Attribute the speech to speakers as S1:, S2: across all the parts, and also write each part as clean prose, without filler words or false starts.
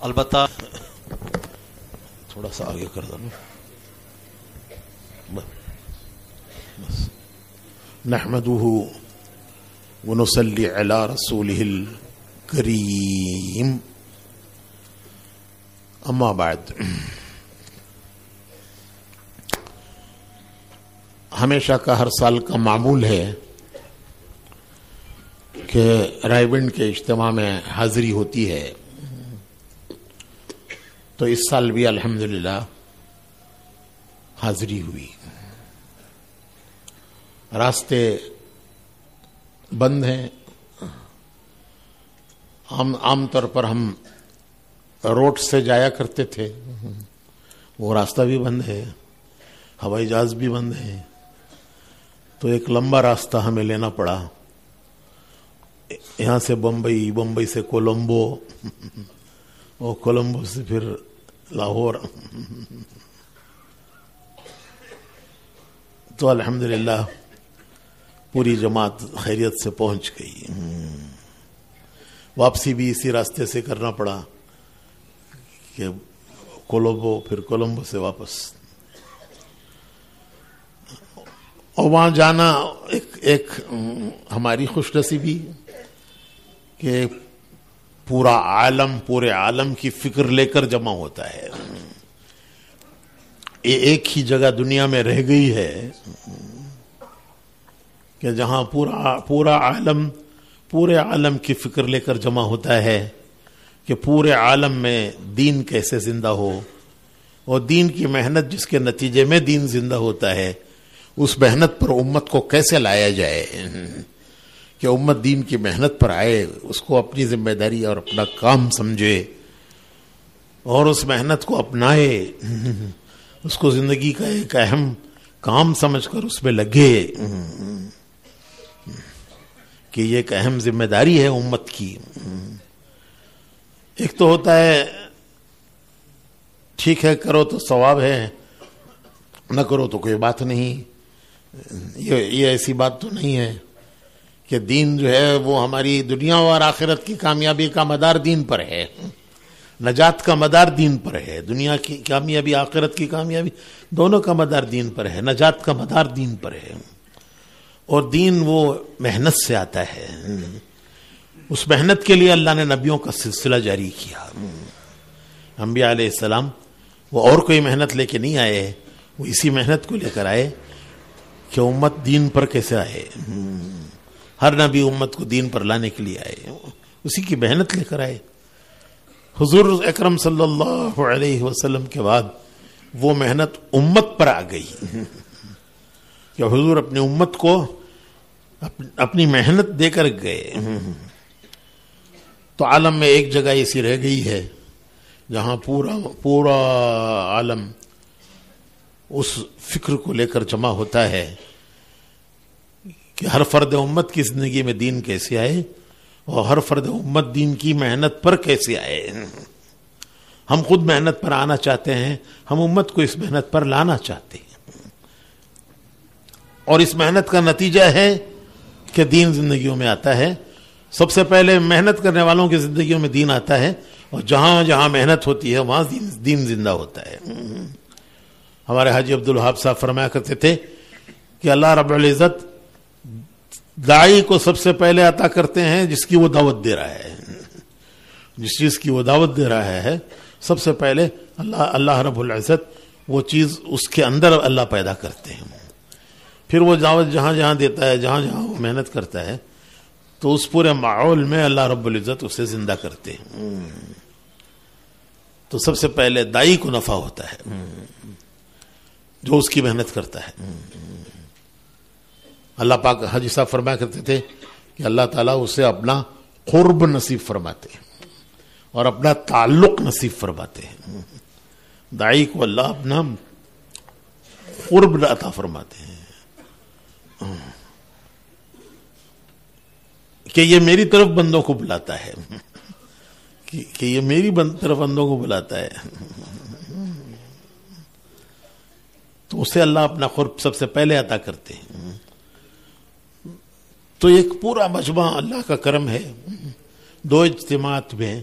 S1: البتہ
S2: تھوڑا سا آگے کر دو نا. بس. نحمده ونصلي على رسوله الكريم. اما بعد، ہمیشہ کا ہر سال کا معمول ہے کہ رائے ونڈ کے اجتماع میں حاضری ہوتی ہے، تو اس سال بھی الحمدللہ حاضری ہوئی. راستے بند ہیں. عام طور پر ہم روڈ سے جایا کرتے تھے، وہ راستہ بھی بند ہے، ہوائی جہاز بھی بند ہے، تو ایک لمبا راستہ ہمیں لینا پڑا. یہاں سے بمبئی، بمبئی سے کولمبو، اور کولمبو سے پھر لاہور. تو الحمدللہ پوری جماعت خیریت سے پہنچ گئی. واپسی بھی اسی راستے سے کرنا پڑا کہ کولمبو، پھر کولمبو سے واپس. اور وہاں جانا ایک ہماری خوش نصیبی کہ پورا عالم، پورے عالم کی فکر لے کر جمع ہوتا ہے. یہ ایک ہی جگہ دنیا میں رہ گئی ہے کہ جہاں پورا عالم، پورے عالم کی فکر لے کر جمع ہوتا ہے کہ پورے عالم میں دین کیسے زندہ ہو، اور دین کی محنت جس کے نتیجے میں دین زندہ ہوتا ہے، اس محنت پر امت کو کیسے لایا جائے کہ امت دین کی محنت پر آئے، اس کو اپنی ذمہ داری اور اپنا کام سمجھے اور اس محنت کو اپنائے، اس کو زندگی کا ایک اہم کام سمجھ کر اس میں لگے کہ یہ ایک اہم ذمہ داری ہے امت کی. ایک تو ہوتا ہے ٹھیک ہے کرو تو ثواب ہے، نہ کرو تو کوئی بات نہیں. یہ ایسی بات تو نہیں ہے کہ دین جو ہے وہ ہماری دنیا اور آخرت کی کامیابی کا مدار دین پر ہے، نجات کا مدار دین پر ہے. دنیا کی کامیابی، آخرت کی کامیابی، دونوں کا مدار دین پر ہے، نجات کا مدار دین پر ہے. اور دین وہ محنت سے آتا ہے. اس محنت کے لیے اللہ نے نبیوں کا سلسلہ جاری کیا. انبیاء علیہ السلام وہ اور کوئی محنت لے کے نہیں آئے، وہ اسی محنت کو لے کر آئے کہ امت دین پر کیسے آئے. ہر نبی امت کو دین پر لانے کے لیے آئے، اسی کی محنت لے کر آئے. حضور اکرم صلی اللہ علیہ وسلم کے بعد وہ محنت امت پر آ گئی کہ حضور اپنی امت کو اپنی محنت دے کر گئے. تو عالم میں ایک جگہ ایسی رہ گئی ہے جہاں پورا عالم اس فکر کو لے کر جمع ہوتا ہے کہ ہر فرد امت کی زندگی میں دین کیسے آئے اور ہر فرد امت دین کی محنت پر کیسے آئے. ہم خود محنت پر آنا چاہتے ہیں، ہم امت کو اس محنت پر لانا چاہتے ہیں، اور اس محنت کا نتیجہ ہے کہ دین زندگیوں میں آتا ہے. سب سے پہلے محنت کرنے والوں کی زندگیوں میں دین آتا ہے، اور جہاں جہاں محنت ہوتی ہے وہاں دین زندہ ہوتا ہے. ہمارے حاجی عبدالوہاب صاحب فرمایا کرتے تھے کہ اللہ رب العزت داعی کو سب سے پہلے عطا کرتے ہیں جس کی وہ دعوت دے رہا ہے. جس چیز کی وہ دعوت دے رہا ہے سب سے پہلے اللہ رب العزت وہ چیز اس کے اندر اللہ پیدا کرتے ہیں. پھر وہ دعوت جہاں جہاں دیتا ہے، جہاں جہاں وہ محنت کرتا ہے، تو اس پورے ماحول میں اللہ رب العزت اسے زندہ کرتے ہیں. تو سب سے پہلے داعی کو نفع ہوتا ہے جو اس کی محنت کرتا ہے. اللہ پاک حاجی صاحب فرمایا کرتے تھے کہ اللہ تعالیٰ اسے اپنا قرب نصیب فرماتے ہیں اور اپنا تعلق نصیب فرماتے ہیں. داعی کو اللہ اپنا قرب عطا فرماتے ہیں کہ یہ میری طرف بندوں کو بلاتا ہے، کہ یہ میری طرف بندوں کو بلاتا ہے. تو اسے اللہ اپنا قرب سب سے پہلے عطا کرتے ہیں. تو ایک پورا مجمع اللہ کا کرم ہے. 2 اجتماعات میں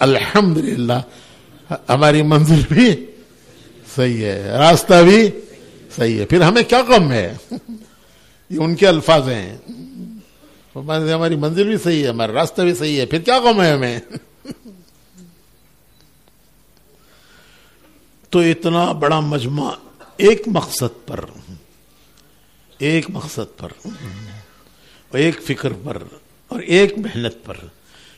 S2: الحمدللہ ہماری منزل بھی صحیح ہے, راستہ بھی صحیح ہے, پھر ہمیں کیا غم ہے. یہ ان کے الفاظ ہیں, ہماری منزل بھی صحیح ہے, ہمارا راستہ بھی صحیح ہے, پھر کیا غم ہے ہمیں. تو اتنا بڑا مجمع ایک مقصد پر, ایک مقصد پر, اور ایک فکر پر, اور ایک محنت پر,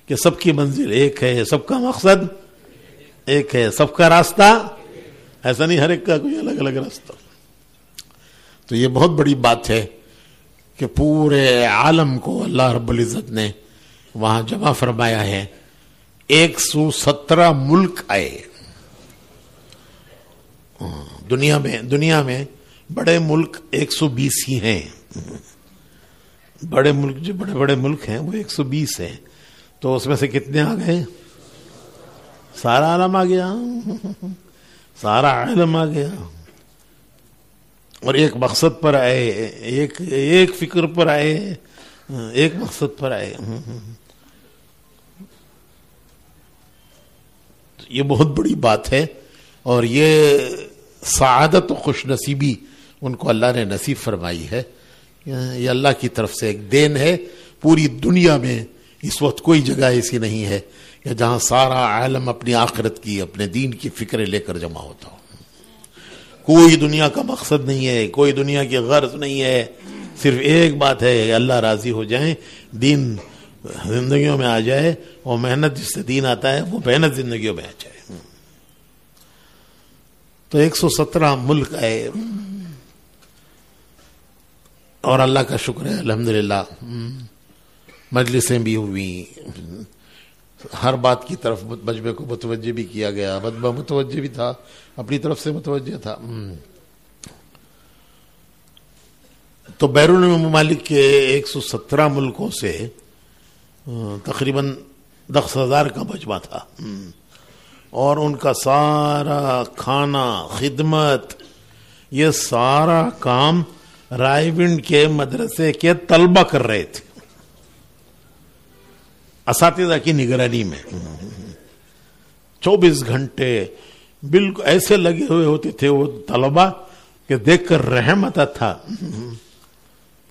S2: کہ سب کی منزل ایک ہے, سب کا مقصد ایک ہے, سب کا راستہ ایسا نہیں ہر ایک کا کوئی الگ الگ راستہ. تو یہ بہت بڑی بات ہے کہ پورے عالم کو اللہ رب العزت نے وہاں جمع فرمایا ہے. 117 ملک آئے دنیا میں بڑے ملک 120 ہی ہیں. بڑے ملک جو بڑے بڑے ملک ہیں وہ 120 ہیں. تو اس میں سے کتنے آ گئے؟ سارا عالم آ گیا, سارا عالم آ گیا, اور ایک مقصد پر آئے, ایک فکر پر آئے, ایک مقصد پر آئے. یہ بہت بڑی بات ہے, اور یہ سعادت و خوش نصیبی ان کو اللہ نے نصیب فرمائی ہے. یہ اللہ کی طرف سے ایک دین ہے. پوری دنیا میں اس وقت کوئی جگہ ایسی نہیں ہے کہ جہاں سارا عالم اپنی آخرت کی, اپنے دین کی فکریں لے کر جمع ہوتا ہو. کوئی دنیا کا مقصد نہیں ہے, کوئی دنیا کی غرض نہیں ہے, صرف ایک بات ہے کہ اللہ راضی ہو جائیں, دین زندگیوں میں آ جائے, اور محنت جس سے دین آتا ہے وہ محنت زندگیوں میں آ جائے. تو 117 ملک آئے, اور اللہ کا شکر ہے الحمدللہ مجلسیں بھی ہوئی, ہر بات کی طرف مجمع کو متوجہ بھی کیا گیا, مجمع متوجہ بھی تھا, اپنی طرف سے متوجہ تھا. تو بیرون ممالک کے 117 ملکوں سے تقریباً 10,000 کا مجمع تھا, اور ان کا سارا کھانا, خدمت, یہ سارا کام رائے ونڈ کے مدرسے کے طلبہ کر رہے تھے, اساتذہ کی نگرانی میں. 24 گھنٹے بالکل ایسے لگے ہوئے ہوتے تھے وہ طلبہ کہ دیکھ کر رحم آتا تھا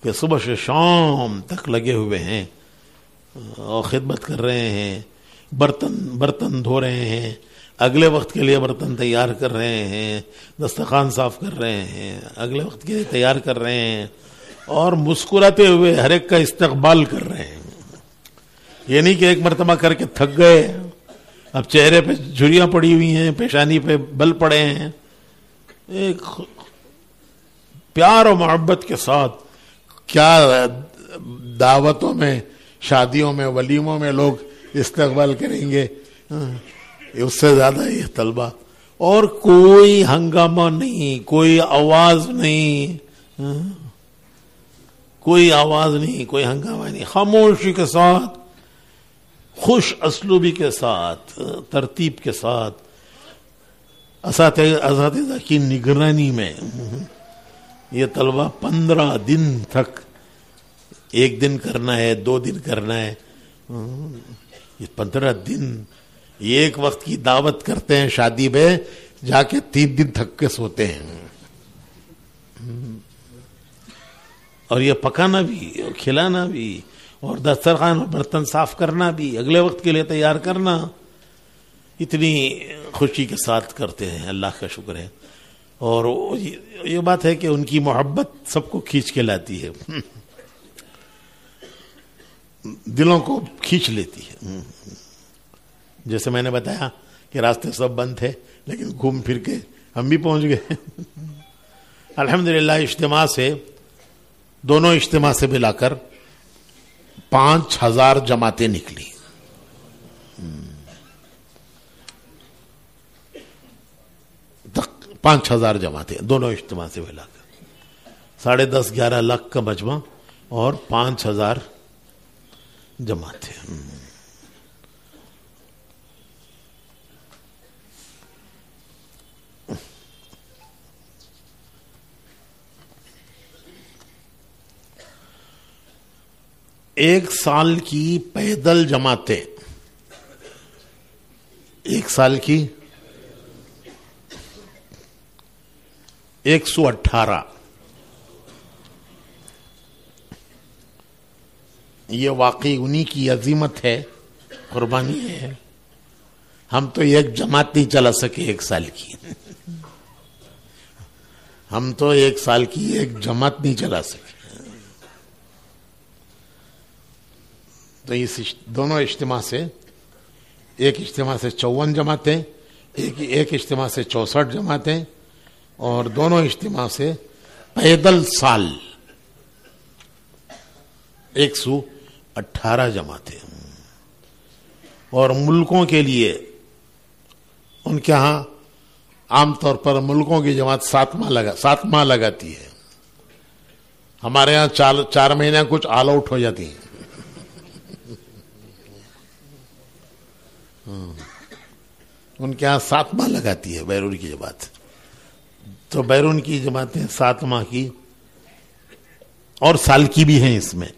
S2: کہ صبح سے شام تک لگے ہوئے ہیں اور خدمت کر رہے ہیں, برتن دھو رہے ہیں, اگلے وقت کے لیے برتن تیار کر رہے ہیں, دسترخوان صاف کر رہے ہیں, اگلے وقت کے لیے تیار کر رہے ہیں, اور مسکراتے ہوئے ہر ایک کا استقبال کر رہے ہیں. یہ نہیں کہ ایک مرتبہ کر کے تھک گئے, اب چہرے پہ جھریاں پڑی ہوئی ہیں, پیشانی پہ بل پڑے ہیں. ایک پیار و محبت کے ساتھ, کیا دعوتوں میں, شادیوں میں, ولیموں میں لوگ استقبال کریں گے, اس سے زیادہ یہ طلبہ. اور کوئی ہنگامہ نہیں, کوئی آواز نہیں, کوئی آواز نہیں, کوئی ہنگامہ نہیں, خاموشی کے ساتھ, خوش اسلوبی کے ساتھ, ترتیب کے ساتھ, اساتذہ کی نگرانی میں یہ طلبہ 15 دن تک, 1 دن کرنا ہے, 2 دن کرنا ہے, یہ 15 دن ایک وقت کی دعوت کرتے ہیں, شادی میں جا کے 3 دن تھک کے سوتے ہیں. اور یہ پکانا بھی, اور کھلانا بھی, اور دسترخوان اور برتن صاف کرنا بھی, اگلے وقت کے لیے تیار کرنا, اتنی خوشی کے ساتھ کرتے ہیں. اللہ کا شکر ہے. اور یہ بات ہے کہ ان کی محبت سب کو کھینچ کے لاتی ہے, دلوں کو کھینچ لیتی ہے. جیسے میں نے بتایا کہ راستے سب بند تھے, لیکن گھوم پھر کے ہم بھی پہنچ گئے. الحمدللہ اجتماع سے, دونوں اجتماع سے ملا کر 5,000 جماعتیں نکلی. 5,000 جماعتیں دونوں اجتماع سے ملا کر, 10.5-11 لاکھ کا مجمع اور 5,000 جماعتیں. ایک سال کی پیدل جماعتیں ایک سال کی 118. یہ واقعی انہی کی عظیمت ہے، قربانی ہے. ہم تو ایک جماعت نہیں چلا سکے 1 سال کی. ہم تو 1 سال کی ایک جماعت نہیں چلا سکے. تو اس دونوں اجتماع سے، ایک اجتماع سے 54 جماعتیں، ایک اجتماع سے 64 جماعتیں، اور دونوں اجتماع سے پیدل سال 118 جماعتیں. اور ملکوں کے لیے ان کے ہاں عام طور پر ملکوں کی جماعت 7 ماہ لگاتی ہے. ہمارے ہاں 4 مہینے کچھ آل آؤٹ ہو جاتی ہیں. ان کے ہاں 7 ماہ لگاتی ہے بیرون کی جماعت. تو بیرون کی جماعتیں 7 ماہ کی اور سال کی بھی ہیں. اس میں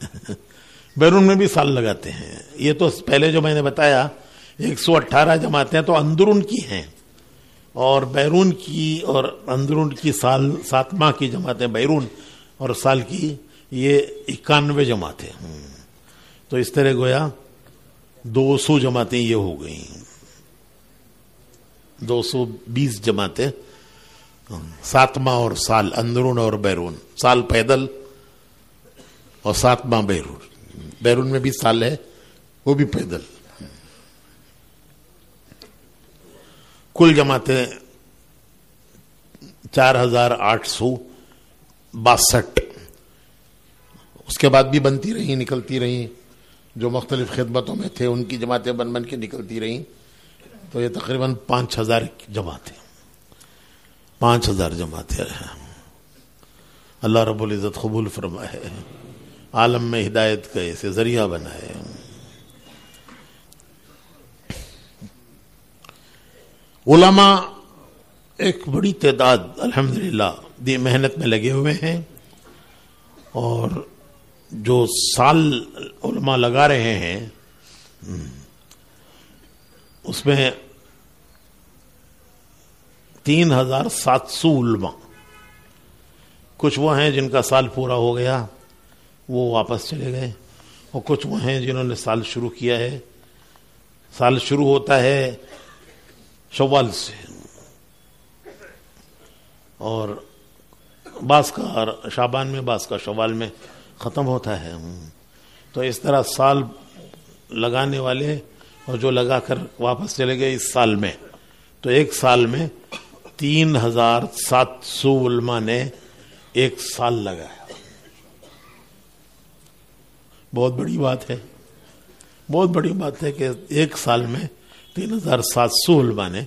S2: بیرون میں بھی سال لگاتے ہیں. یہ تو پہلے جو میں نے بتایا 118 جماعتیں تو اندرون کی ہیں، اور بیرون کی اور اندرون کی 7 ماہ کی جماعتیں بیرون، اور سال کی یہ 91 جماعتیں. تو اس طرح گویا 200 جماعتیں یہ ہو گئیں. 220 جماعتیں 7 ماہ اور سال، اندرون اور بیرون. سال پیدل اور 7 ماہ بیرون. بیرون میں بھی سال ہے، وہ بھی پیدل. کل جماعتیں 4862. اس کے بعد بھی بنتی رہیں، نکلتی رہیں. جو مختلف خدمتوں میں تھے ان کی جماعتیں بن کے نکلتی رہیں. تو یہ تقریباً 5000 جماعتیں، 5000 جماعتیں. اللہ رب العزت قبول فرمائے، عالم میں ہدایت کا اسے ذریعہ بنائے. علماء ایک بڑی تعداد الحمدللہ دی محنت میں لگے ہوئے ہیں، اور جو سال علماء لگا رہے ہیں اس میں 3700 علماء. کچھ وہ ہیں جن کا سال پورا ہو گیا، وہ واپس چلے گئے، اور کچھ وہ ہیں جنہوں نے سال شروع کیا ہے. سال شروع ہوتا ہے شوال سے، اور بعض کا شعبان میں، بعض کا شوال میں ختم ہوتا ہے. تو اس طرح سال لگانے والے اور جو لگا کر واپس چلے گئے اس سال میں، تو ایک سال میں 3700 علماء نے 1 سال لگایا. بہت بڑی بات ہے، بہت بڑی بات ہے کہ 1 سال میں 3700 علماء نے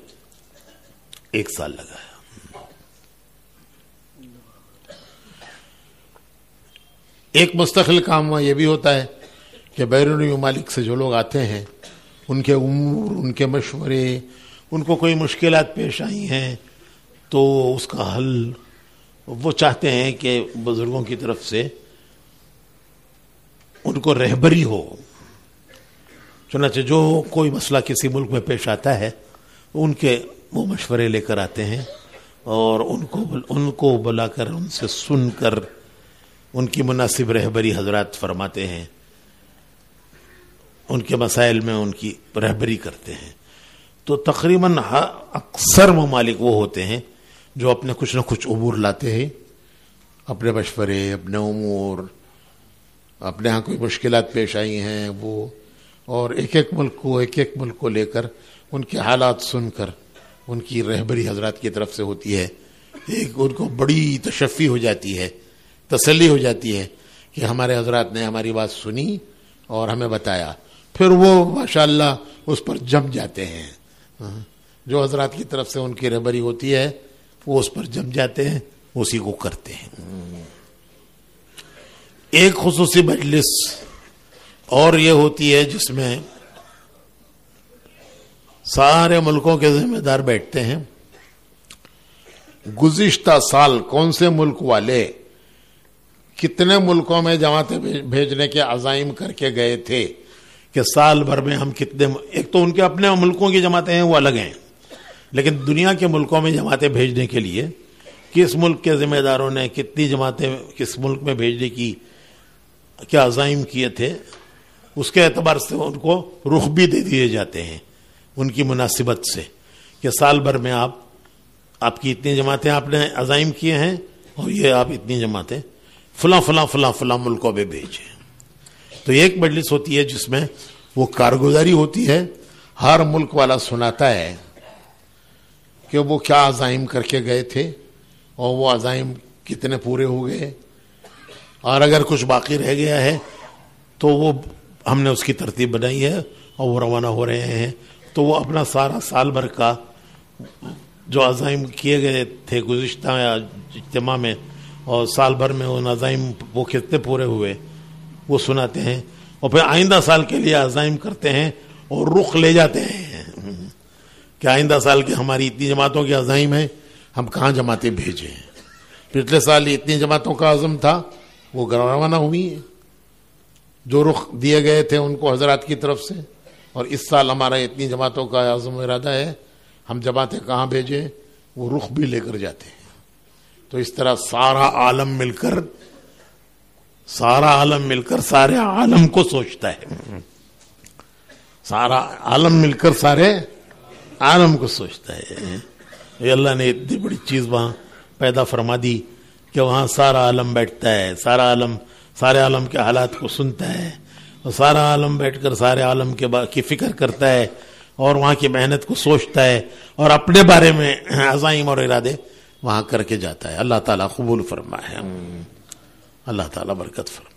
S2: 1 سال لگایا. ایک مستقل کام یہ بھی ہوتا ہے کہ بیرونی ممالک سے جو لوگ آتے ہیں ان کے امور، ان کے مشورے، ان کو کوئی مشکلات پیش آئی ہیں تو اس کا حل وہ چاہتے ہیں کہ بزرگوں کی طرف سے ان کو رہبری ہو. چنانچہ جو کوئی مسئلہ کسی ملک میں پیش آتا ہے ان کے وہ مشورے لے کر آتے ہیں، اور ان کو بلا کر ان سے سن کر ان کی مناسب رہبری حضرات فرماتے ہیں. ان کے مسائل میں ان کی رہبری کرتے ہیں. تو تقریباً اکثر ممالک وہ ہوتے ہیں جو اپنے کچھ نہ کچھ امور لاتے ہیں، اپنے مشورے، اپنے امور، اپنے ہاں کوئی مشکلات پیش آئی ہیں وہ، اور ایک ایک ملک کو لے کر ان کے حالات سن کر ان کی رہبری حضرات کی طرف سے ہوتی ہے. ان کو بڑی تشفی ہو جاتی ہے، تسلی ہو جاتی ہے کہ ہمارے حضرات نے ہماری بات سنی اور ہمیں بتایا. پھر وہ ماشاءاللہ اس پر جم جاتے ہیں. جو حضرات کی طرف سے ان کی رہبری ہوتی ہے وہ اس پر جم جاتے ہیں، اسی کو کرتے ہیں. ایک خصوصی مجلس اور یہ ہوتی ہے جس میں سارے ملکوں کے ذمہ دار بیٹھتے ہیں. گزشتہ سال کون سے ملک والے کتنے ملکوں میں جماعتیں بھیجنے کے عزائم کر کے گئے تھے، کہ سال بھر میں ہم کتنے، ایک تو ان کے اپنے ملکوں کی جماعتیں ہیں وہ الگ ہیں، لیکن دنیا کے ملکوں میں جماعتیں بھیجنے کے لیے کس ملک کے ذمہ داروں نے کتنی جماعتیں کس ملک میں بھیجنے کی کیا عزائم کیے تھے، اس کے اعتبار سے ان کو رخ بھی دے دیے جاتے ہیں ان کی مناسبت سے، کہ سال بھر میں آپ کی اتنی جماعتیں آپ نے عزائم کیے ہیں، اور یہ آپ اتنی جماعتیں فلاں فلاں فلاں فلاں ملکوں میں بھیجیں۔ تو ایک مجلس ہوتی ہے جس میں وہ کارگزاری ہوتی ہے، ہر ملک والا سناتا ہے کہ وہ کیا عزائم کر کے گئے تھے اور وہ عزائم کتنے پورے ہو گئے، اور اگر کچھ باقی رہ گیا ہے تو وہ ہم نے اس کی ترتیب بنائی ہے اور وہ روانہ ہو رہے ہیں۔ تو وہ اپنا سارا سال بھر کا جو عزائم کیے گئے تھے گزشتہ اجتماع میں، اور سال بھر میں ان عزائم وہ کتنے پورے ہوئے وہ سناتے ہیں، اور پھر آئندہ سال کے لیے عزائم کرتے ہیں اور رخ لے جاتے ہیں کہ آئندہ سال کے ہماری اتنی جماعتوں کے عزائم ہیں، ہم کہاں جماعتیں بھیجیں۔ پچھلے سال اتنی جماعتوں کا عزم تھا، وہ روانہ ہوئی ہیں جو رخ دیے گئے تھے ان کو حضرات کی طرف سے، اور اس سال ہمارا اتنی جماعتوں کا عزم ارادہ ہے، ہم جماعتیں کہاں بھیجیں، وہ رخ بھی لے کر جاتے ہیں۔ تو اس طرح سارا عالم مل کر سارے عالم کو سوچتا ہے، سارا عالم مل کر سارے عالم کو سوچتا ہے۔ یہ اللہ نے اتنی بڑی چیز وہاں پیدا فرما دی کہ وہاں سارا عالم بیٹھتا ہے، سارے عالم کے حالات کو سنتا ہے، اور سارا عالم بیٹھ کر سارے عالم کی فکر کرتا ہے اور وہاں کی محنت کو سوچتا ہے اور اپنے بارے میں عزائم اور ارادے وہاں کر کے جاتا ہے۔ اللہ تعالیٰ قبول فرمائے، اللہ تعالیٰ برکت فرمائے۔